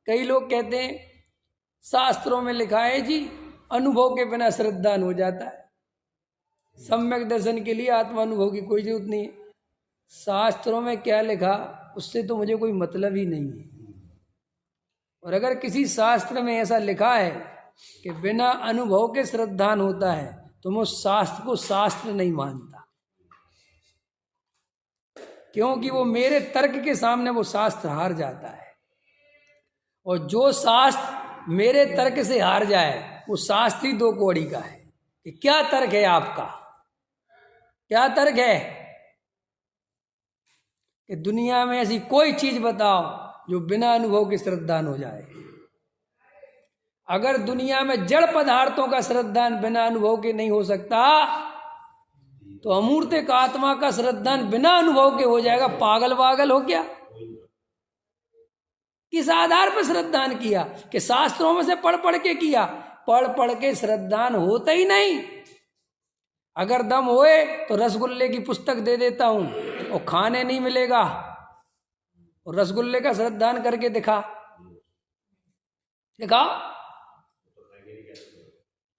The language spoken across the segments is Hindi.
कई लोग कहते हैं शास्त्रों में लिखा है जी अनुभव के बिना श्रद्धान हो जाता है, सम्यक दर्शन के लिए आत्मानुभव की कोई जरूरत नहीं है। शास्त्रों में क्या लिखा उससे तो मुझे कोई मतलब ही नहीं है। और अगर किसी शास्त्र में ऐसा लिखा है कि बिना अनुभव के श्रद्धान होता है तो मैं उस शास्त्र को शास्त्र नहीं मानता, क्योंकि वो मेरे तर्क के सामने वो शास्त्र हार जाता है। और जो शास्त्र मेरे तर्क से हार जाए वो शास्त्र ही दो कौड़ी का है। कि क्या तर्क है आपका, क्या तर्क है कि दुनिया में ऐसी कोई चीज बताओ जो बिना अनुभव के श्रद्धान हो जाए। अगर दुनिया में जड़ पदार्थों का श्रद्धान बिना अनुभव के नहीं हो सकता तो अमूर्तिक आत्मा का श्रद्धान बिना अनुभव के हो जाएगा। पागल पागल हो क्या? किस आधार पर श्रद्धान किया? कि शास्त्रों में से पढ़ पढ़ के किया। पढ़ पढ़ के श्रद्धान होता ही नहीं। अगर दम होए तो रसगुल्ले की पुस्तक दे देता हूं और खाने नहीं मिलेगा। और रसगुल्ले का श्रद्धान करके दिखा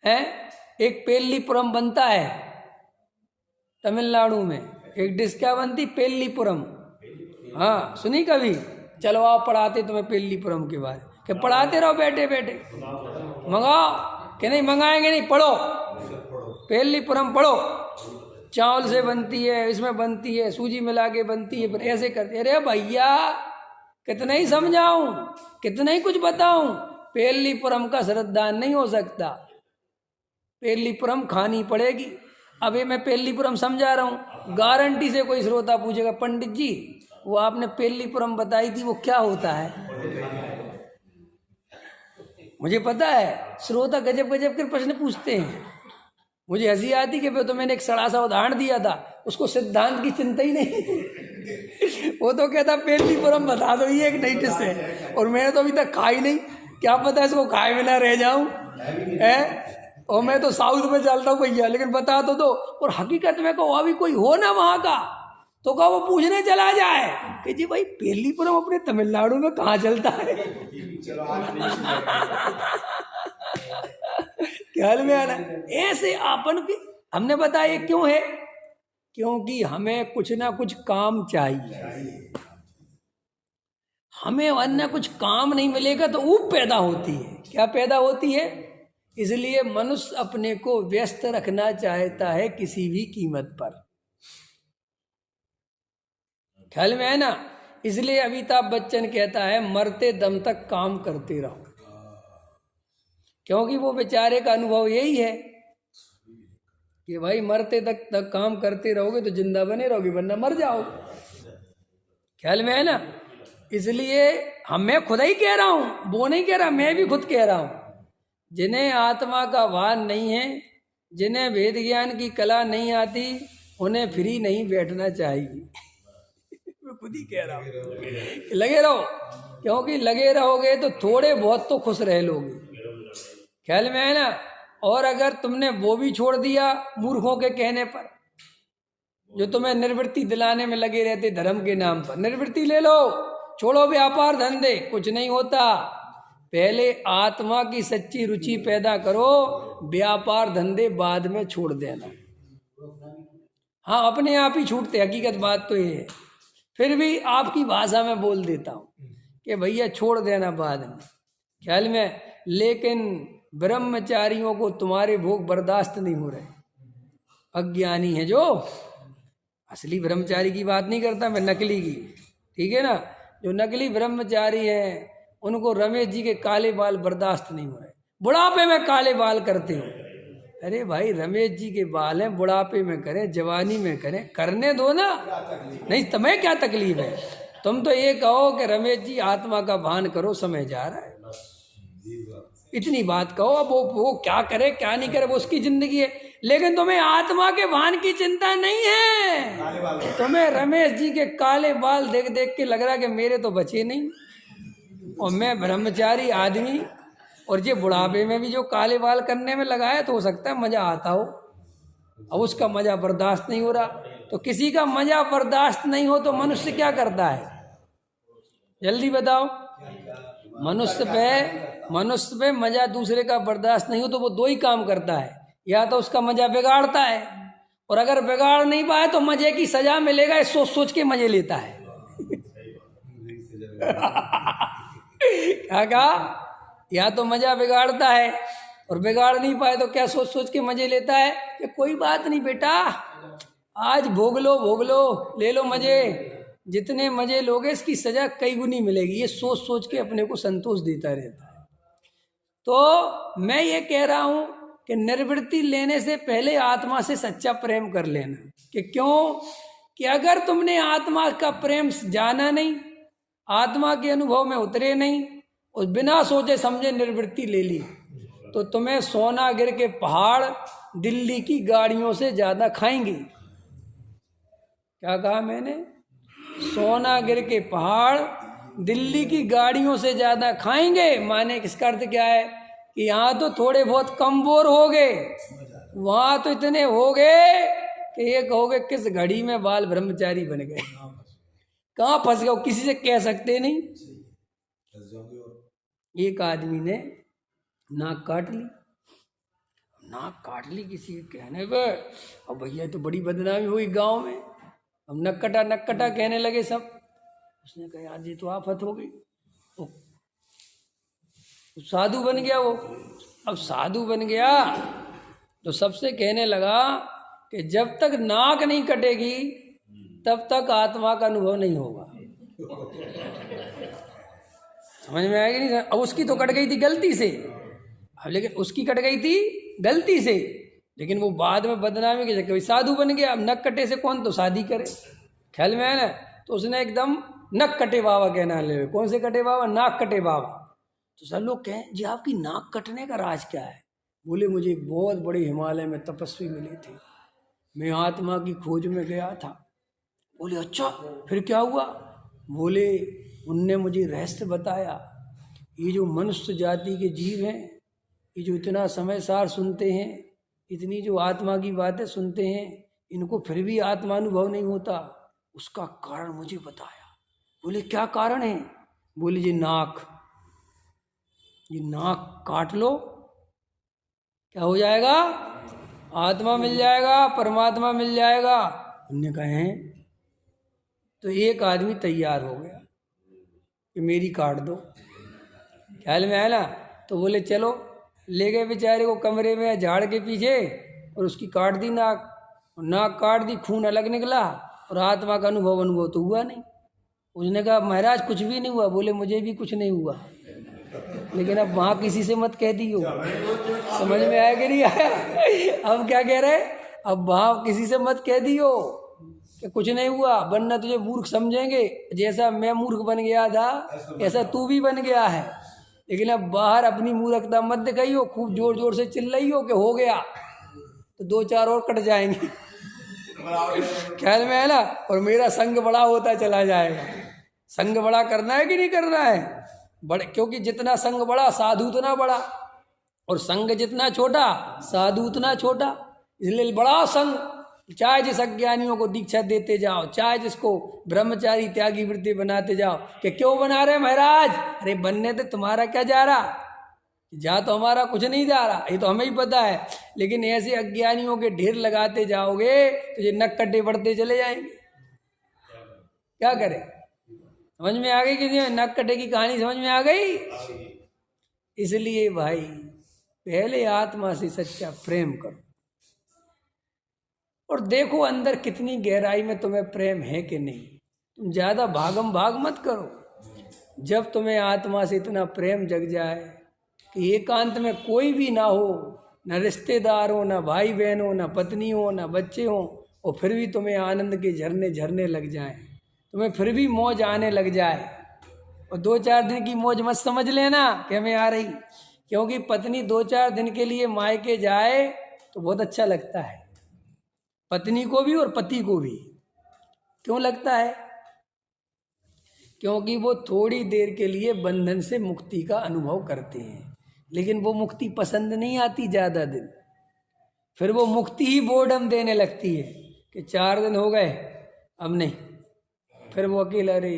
है। एक पेल्लीपुरम बनता है तमिलनाडु में, एक डिश क्या बनती? पेल्लीपुरम। हाँ सुनी कभी? चलो आओ पढ़ाते तुम्हें पेल्लीपुरम के बारे। कि पढ़ाते रहो बैठे बैठे, मंगाओ। कि नहीं मंगाएंगे नहीं, पढ़ो पेल्लीपुरम पढ़ो। चावल से बनती है, इसमें बनती है, सूजी मिला के बनती है, फिर ऐसे करते। अरे भैया कितना ही समझाऊं, कितना ही कुछ बताऊं, पेल्लीपुरम का श्रद्धान नहीं हो सकता। पेल्लीपुरम खानी पड़ेगी। अभी मैं पेल्लीपुरम समझा रहा हूं, गारंटी से कोई श्रोता पूछेगा पंडित जी वो आपने पेल्लीपुरम बताई थी वो क्या होता है? मुझे पता है श्रोता गजब गजब के प्रश्न पूछते हैं। मुझे हंसी आती कि तो मैंने एक सड़ा सा उदाहरण दिया था, उसको सिद्धांत की चिंता ही नहीं। वो तो कहता पेल्लीपुरम बता दो, ये एक नई डिश है और मैंने तो अभी तक खाई नहीं, क्या पता इसको खाए बिना रह जाऊं है। और मैं तो साउथ में चलता हूँ भैया, लेकिन बता तो दो। और हकीकत में कहो अभी कोई हो ना वहां का तो कहो वो पूछने चला जाए कि जी भाई पेल्लीपुरम अपने तमिलनाडु में कहाँ चलता है। ख्याल में आना ऐसे आपन की हमने बताया क्यों है? क्योंकि हमें कुछ ना कुछ काम चाहिए। हमें अन्य कुछ काम नहीं मिलेगा तो ऊब पैदा होती है। क्या पैदा होती है? इसलिए मनुष्य अपने को व्यस्त रखना चाहता है किसी भी कीमत पर। ख्याल में है ना? इसलिए अमिताभ बच्चन कहता है मरते दम तक काम करते रहो, क्योंकि वो बेचारे का अनुभव यही है कि भाई मरते तक काम करते रहोगे तो जिंदा बने रहोगे, वरना मर जाओ। ख्याल में है ना? इसलिए मैं खुद ही कह रहा हूं, वो नहीं कह रहा, मैं भी खुद कह रहा हूं, जिन्हें आत्मा का भान नहीं है, जिन्हें वेद ज्ञान की कला नहीं आती, उन्हें फ्री नहीं बैठना चाहिए। मैं खुद ही कह रहा हूं, लगे रहो, क्योंकि लगे रहोगे तो थोड़े बहुत तो खुश रह लोगे। ख्याल में है ना? और अगर तुमने वो भी छोड़ दिया मूर्खों के कहने पर, जो तुम्हें निर्वृत्ति दिलाने में लगे रहते धर्म के नाम पर, निर्वृत्ति ले लो, छोड़ो व्यापार धंधे, कुछ नहीं होता। पहले आत्मा की सच्ची रुचि पैदा करो, व्यापार धंधे बाद में छोड़ देना। हाँ अपने आप ही छूटते, हकीकत बात तो ये है। फिर भी आपकी भाषा में बोल देता हूं कि भैया छोड़ देना बाद में। ख्याल में? लेकिन ब्रह्मचारियों को तुम्हारे भोग बर्दाश्त नहीं हो रहे। अज्ञानी है जो, असली ब्रह्मचारी की बात नहीं करता मैं, नकली की, ठीक है ना? जो नकली ब्रह्मचारी है उनको रमेश जी के काले बाल बर्दाश्त नहीं हो रहे। बुढ़ापे में काले बाल करते हो। अरे भाई रमेश जी के बाल हैं, बुढ़ापे में करें, जवानी में करें, करने दो ना। नहीं तुम्हें क्या तकलीफ है? तुम तो ये कहो कि रमेश जी आत्मा का भान करो, समय जा रहा है, इतनी बात कहो। अब वो क्या करे क्या नहीं करे वो उसकी जिंदगी है, लेकिन तुम्हें आत्मा के भान की चिंता नहीं है। तुम्हें रमेश जी के काले बाल देख देख के लग रहा है कि मेरे तो बचे नहीं, और मैं ब्रह्मचारी आदमी, और ये बुढ़ापे में भी जो काले बाल करने में लगाया तो हो सकता है मजा आता हो। अब उसका मजा बर्दाश्त नहीं हो रहा। तो किसी का मजा बर्दाश्त नहीं हो तो मनुष्य क्या करता है? जल्दी बताओ। मनुष्य पे मजा दूसरे का बर्दाश्त नहीं हो तो वो दो ही काम करता है, या तो उसका मजा बिगाड़ता है, और अगर बिगाड़ नहीं पाए तो मजे की सजा मिलेगा, ये सोच सोच के मजे लेता है। क्या कहा? या तो मजा बिगाड़ता है, और बिगाड़ नहीं पाए तो क्या सोच सोच के मजे लेता है कि कोई बात नहीं बेटा, आज भोग लो, ले लो मजे, जितने मजे लोगे इसकी सजा कई गुनी मिलेगी, ये सोच सोच के अपने को संतोष देता रहता है। तो मैं ये कह रहा हूं कि निर्वृत्ति लेने से पहले आत्मा से सच्चा प्रेम कर लेना। कि क्यों? कि अगर तुमने आत्मा का प्रेम जाना नहीं, आत्मा के अनुभव में उतरे नहीं, और बिना सोचे समझे निर्वृत्ति ले ली, तो तुम्हें सोनागिर के पहाड़ दिल्ली की गाड़ियों से ज्यादा खाएंगे। क्या कहा मैंने? सोनागिर के पहाड़ दिल्ली की गाड़ियों से ज्यादा खाएंगे। माने किसका अर्थ क्या है? कि यहाँ तो थोड़े बहुत कम बोर हो गए, वहां तो इतने हो गए कि ये कहोगे किस घड़ी में बाल ब्रह्मचारी बन गए, कहाँ फंस गए, किसी से कह सकते नहीं। एक आदमी ने नाक काट ली किसी के कहने पे, अब भैया तो बड़ी बदनामी हुई गांव में, अब नक्कटा कहने लगे सब। उसने कहा यार ये तो आफत हो गई। वो साधु बन गया वो। अब साधु बन गया तो सबसे कहने लगा कि जब तक नाक नहीं कटेगी तब तक आत्मा का अनुभव नहीं होगा। समझ में आएगी नहीं? अब उसकी तो कट गई थी गलती से, लेकिन उसकी कट गई थी गलती से, लेकिन वो बाद में बदनामी के चक्कर साधु बन गया। अब नक कटे से कौन तो शादी करे, ख्याल में है ना? तो उसने एकदम नक कटे बाबा कहना ले। कौन से कटे बाबा? नाक कटे बाबा। तो सब लोग कहें जी आपकी नाक कटने का राज क्या है? बोले मुझे एक बहुत बड़े हिमालय में तपस्वी मिली थी, मैं आत्मा की खोज में गया था। बोले अच्छा फिर क्या हुआ? बोले उनने मुझे रहस्य बताया, ये जो मनुष्य जाति के जीव हैं, ये जो इतना समय सार सुनते हैं, इतनी जो आत्मा की बातें सुनते हैं, इनको फिर भी आत्मानुभव नहीं होता, उसका कारण मुझे बताया। बोले क्या कारण है? बोले ये नाक काट लो, क्या हो जाएगा? आत्मा मिल जाएगा, परमात्मा मिल जाएगा। उन्होंने कहे तो एक आदमी तैयार हो गया कि मेरी काट दो, ख्याल में आया ना? तो बोले चलो, ले गए बेचारे को कमरे में झाड़ के पीछे और उसकी काट दी नाक काट दी, खून अलग निकला और आत्मा का अनुभव तो हुआ नहीं। उसने कहा महाराज कुछ भी नहीं हुआ। बोले मुझे भी कुछ नहीं हुआ, लेकिन अब वहाँ किसी से मत कह दियो। समझ में आया कि नहीं आया? अब क्या कह रहे? अब वहाँ किसी से मत कह दियो कि कुछ नहीं हुआ, वरना तुझे मूर्ख समझेंगे। जैसा मैं मूर्ख बन गया था ऐसा तू भी बन गया है। लेकिन अब बाहर अपनी मूर्खता मत दिखाइयो, खूब जोर जोर से चिल्लाइयो कि हो गया, तो 2-4 और कट जाएंगे। ख्याल में है ना? और मेरा संग बड़ा होता चला जाएगा। संग बड़ा करना है कि नहीं करना है? बड़े, क्योंकि जितना संग बड़ा साधु उतना बड़ा, और संग जितना छोटा साधु उतना छोटा। इसलिए बड़ा संग, चाहे जिस अज्ञानियों को दीक्षा देते जाओ, चाहे जिसको ब्रह्मचारी त्यागी वृत्ति बनाते जाओ। कि क्यों बना रहे महाराज? अरे बनने तो तुम्हारा क्या जा रहा, जा तो हमारा कुछ नहीं जा रहा, ये तो हमें ही पता है। लेकिन ऐसे अज्ञानियों के ढेर लगाते जाओगे तो ये नक कट्टे बढ़ते चले जाएंगे। क्या करें? समझ में आ गई कि नक कटे की कहानी समझ में आ गई? इसलिए भाई पहले आत्मा से सच्चा प्रेम करो और देखो अंदर कितनी गहराई में तुम्हें प्रेम है कि नहीं। तुम ज्यादा भागम भाग मत करो। जब तुम्हें आत्मा से इतना प्रेम जग जाए कि एकांत में कोई भी ना हो, न रिश्तेदार हो, न भाई बहन हो, न पत्नी हो, न बच्चे हो, और फिर भी तुम्हें आनंद के झरने झरने लग जाएं, तुम्हें फिर भी मौज आने लग जाए, और 2-4 दिन की मौज मत समझ लेना कि हमें आ रही। क्योंकि पत्नी 2-4 दिन के लिए मायके जाए तो बहुत अच्छा लगता है, पत्नी को भी और पति को भी। क्यों लगता है? क्योंकि वो थोड़ी देर के लिए बंधन से मुक्ति का अनुभव करते हैं, लेकिन वो मुक्ति पसंद नहीं आती ज़्यादा दिन। फिर वो मुक्ति ही बोर्डम देने लगती है कि 4 दिन हो गए अब नहीं। फिर वो अकेला, अरे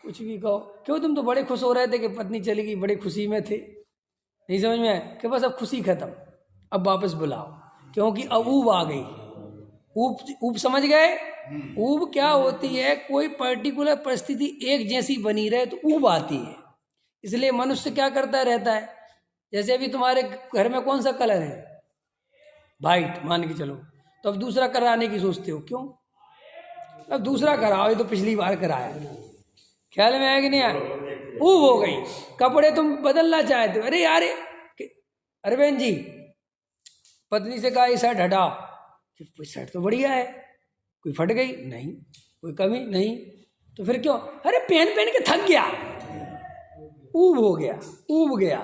कुछ भी कहो, क्यों तुम तो बड़े खुश हो रहे थे कि पत्नी चली गई, बड़े खुशी में थे, नहीं समझ में आया कि बस अब खुशी खत्म, अब वापस बुलाओ, क्योंकि अब ऊब आ गई। ऊब समझ गए? ऊब क्या होती है? कोई पर्टिकुलर परिस्थिति एक जैसी बनी रहे तो ऊब आती है। इसलिए मनुष्य क्या करता रहता है, जैसे अभी तुम्हारे घर में कौन सा कलर है? वाइट मान के चलो, तो अब दूसरा कराने की सोचते हो, क्यों? अब दूसरा कराओ, ये तो पिछली बार कराया। ख्याल में आया कि नहीं आया? ऊब हो गई। कपड़े तुम बदलना चाहते हो, अरे यार अरविंद जी पत्नी से कहा ये शर्ट हटाओ, शर्ट तो बढ़िया है, कोई फट गई नहीं, कोई कमी नहीं, तो फिर क्यों? अरे पहन पहन के थक गया, ऊब हो गया, ऊब गया।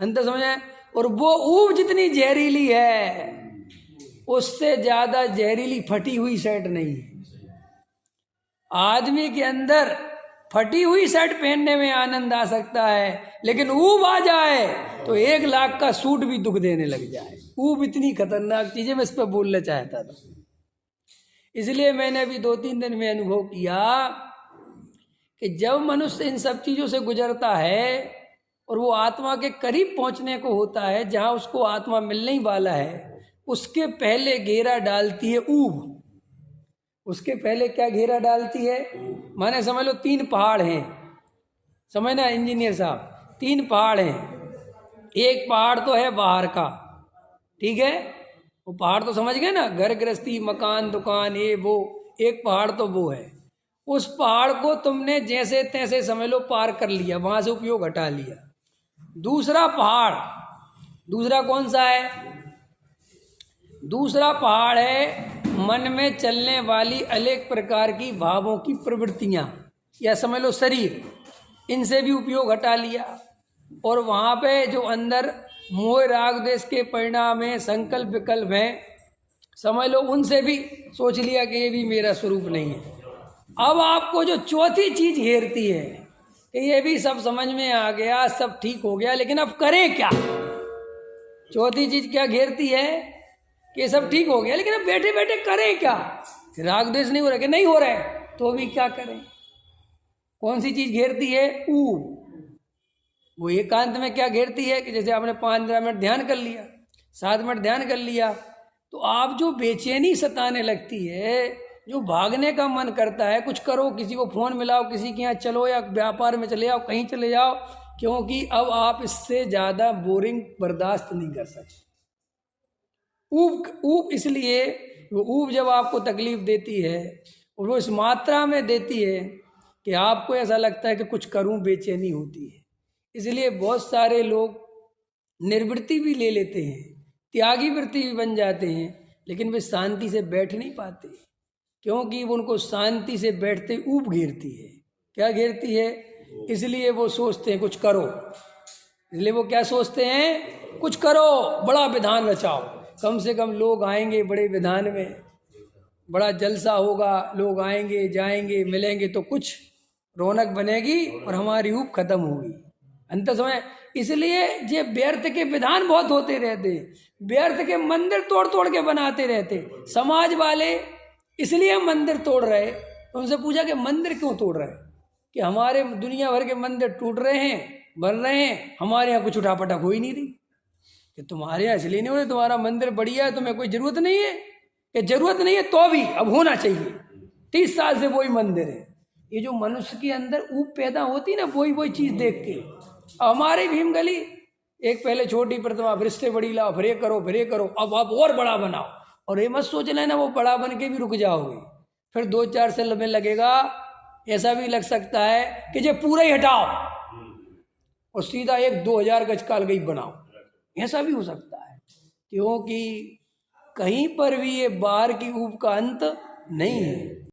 अंतर समझे? और वो ऊब जितनी जहरीली है उससे ज्यादा जहरीली फटी हुई शर्ट नहीं है। आदमी के अंदर फटी हुई शर्ट पहनने में आनंद आ सकता है, लेकिन ऊब आ जाए तो 1 लाख का सूट भी दुख देने लग जाए। ऊब इतनी खतरनाक चीज है, मैं इस पर बोलना चाहता था। इसलिए मैंने अभी 2-3 दिन में अनुभव किया कि जब मनुष्य इन सब चीजों से गुजरता है और वो आत्मा के करीब पहुंचने को होता है, जहां उसको आत्मा मिलने ही वाला है, उसके पहले घेरा डालती है ऊब। उसके पहले क्या घेरा डालती है? माने समझ लो 3 पहाड़ हैं, समझना इंजीनियर साहब, 3 पहाड़ हैं। एक पहाड़ तो है बाहर का, ठीक है, वो पहाड़ तो समझ गए ना, घर गृहस्थी मकान दुकान ये वो, एक पहाड़ तो वो है। उस पहाड़ को तुमने जैसे तैसे समझ लो पार कर लिया, वहां से उपयोग हटा लिया। दूसरा पहाड़, दूसरा कौन सा है? दूसरा पहाड़ है मन में चलने वाली अनेक प्रकार की भावों की प्रवृत्तियां, या समझ लो शरीर, इनसे भी उपयोग हटा लिया। और वहां पे जो अंदर मोह राग द्वेष के परिणाम है, संकल्प विकल्प है, समझ लो उनसे भी सोच लिया कि ये भी मेरा स्वरूप नहीं है। अब आपको जो चौथी चीज घेरती है कि ये भी सब समझ में आ गया, सब ठीक हो गया, लेकिन अब करें क्या? चौथी चीज क्या घेरती है कि ये सब ठीक हो गया, लेकिन अब बैठे बैठे करें क्या? राग द्वेष नहीं हो रहा, कि नहीं हो रहा है तो भी क्या करें? कौन सी चीज घेरती है? ऊब। वो एकांत में क्या घेरती है कि जैसे आपने 5 मिनट ध्यान कर लिया, 7 मिनट ध्यान कर लिया, तो आप जो बेचैनी सताने लगती है, जो भागने का मन करता है, कुछ करो, किसी को फोन मिलाओ, किसी के यहाँ चलो, या व्यापार में चले जाओ, कहीं चले जाओ, क्योंकि अब आप इससे ज्यादा बोरिंग बर्दाश्त नहीं कर सकते। ऊब इसलिए, वो ऊब जब आपको तकलीफ देती है और वो इस मात्रा में देती है कि आपको ऐसा लगता है कि कुछ करूं, बेचैनी होती है। इसलिए बहुत सारे लोग निर्वृत्ति भी ले लेते हैं, त्यागी वृत्ति भी बन जाते हैं, लेकिन वे शांति से बैठ नहीं पाते, क्योंकि उनको शांति से बैठते ऊब घेरती है। क्या घेरती है? इसलिए वो सोचते हैं कुछ करो, इसलिए वो क्या सोचते हैं? कुछ करो, बड़ा विधान रचाओ, कम से कम लोग आएंगे बड़े विधान में, बड़ा जलसा होगा, लोग आएंगे जाएंगे मिलेंगे तो कुछ रौनक बनेगी और हमारी ऊब खत्म होगी। अंत समय इसलिए ये व्यर्थ के विधान बहुत होते रहते, व्यर्थ के मंदिर तोड़ तोड़ के बनाते रहते। समाज वाले इसलिए मंदिर तोड़ रहे, उनसे पूछा कि मंदिर क्यों तोड़ रहे? कि हमारे दुनिया भर के मंदिर टूट रहे हैं, बन रहे हैं, हमारे यहाँ कुछ उठापटक हो ही नहीं रही। कि तुम्हारे यहाँ इसलिए नहीं हो रही, तुम्हारा मंदिर बढ़िया है, तुम्हें कोई जरूरत नहीं है? कि जरूरत नहीं है तो भी अब होना चाहिए, 30 साल से वही मंदिर है। ये जो मनुष्य के अंदर ऊब पैदा होती ना, वही चीज देख के। हमारे भीम गली एक पहले छोटी प्रतिमा, फिर इससे बड़ी लाओ, फिर ये करो, फिर ये करो, अब आप और बड़ा बनाओ। और ये मत सोच लेना वो बड़ा बन के भी रुक जाओगे, फिर 2-4 साल में लगेगा, ऐसा भी लग सकता है कि जो पूरा ही हटाओ और सीधा 1-2 हज़ार गज का अलग बनाओ, ऐसा भी हो सकता है। क्योंकि कहीं पर भी ये बाहर की ऊब का अंत नहीं है।